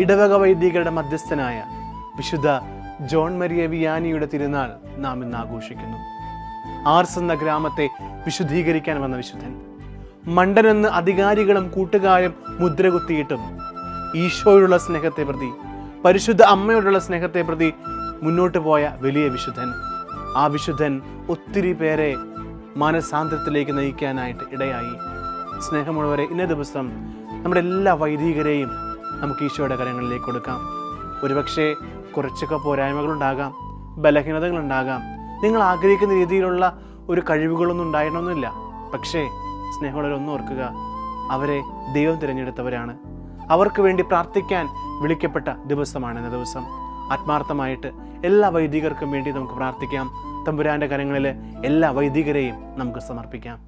ഇടവക വൈദികരുടെ മധ്യസ്ഥനായ വിശുദ്ധ ജോൺ മരിയ വിയാനിയുടെ തിരുനാൾ നാം ഇന്ന് ആഘോഷിക്കുന്നു. ആർസ് എന്ന ഗ്രാമത്തെ വിശുദ്ധീകരിക്കാൻ വന്ന വിശുദ്ധൻ, മണ്ടനെന്ന് അധികാരികളും കൂട്ടുകാരും മുദ്രകുത്തിയിട്ടും ഈശോയോടുള്ള സ്നേഹത്തെ പ്രതി, പരിശുദ്ധ അമ്മയോടുള്ള സ്നേഹത്തെ പ്രതി മുന്നോട്ട് പോയ വലിയ വിശുദ്ധൻ. ആ വിശുദ്ധൻ ഒത്തിരി പേരെ മാനസാന്തരത്തിലേക്ക് നയിക്കാനായിട്ട് ഇടയായി. സ്നേഹമുള്ളവരെ, ഇന്നേ ദിവസം നമ്മുടെ എല്ലാ വൈദികരെയും നമുക്ക് ഈശോയുടെ കരങ്ങളിലേക്ക് കൊടുക്കാം. ഒരുപക്ഷെ കുറച്ചൊക്കെ പോരായ്മകളുണ്ടാകാം, ബലഹീനതകളുണ്ടാകാം, നിങ്ങൾ ആഗ്രഹിക്കുന്ന രീതിയിലുള്ള ഒരു കഴിവുകളൊന്നും ഉണ്ടായിരുന്നില്ല. പക്ഷേ സ്നേഹമുള്ളവരൊന്നും ഓർക്കുക, അവരെ ദൈവം തിരഞ്ഞെടുത്തവരാണ്. അവർക്ക് വേണ്ടി പ്രാർത്ഥിക്കാൻ വിളിക്കപ്പെട്ട ദിവസമാണ് ഇന്ന ദിവസം. ആത്മാർത്ഥമായിട്ട് എല്ലാ വൈദികർക്കും വേണ്ടി നമുക്ക് പ്രാർത്ഥിക്കാം. തമ്പുരാൻ്റെ കരങ്ങളിൽ എല്ലാ വൈദികരെയും നമുക്ക് സമർപ്പിക്കാം.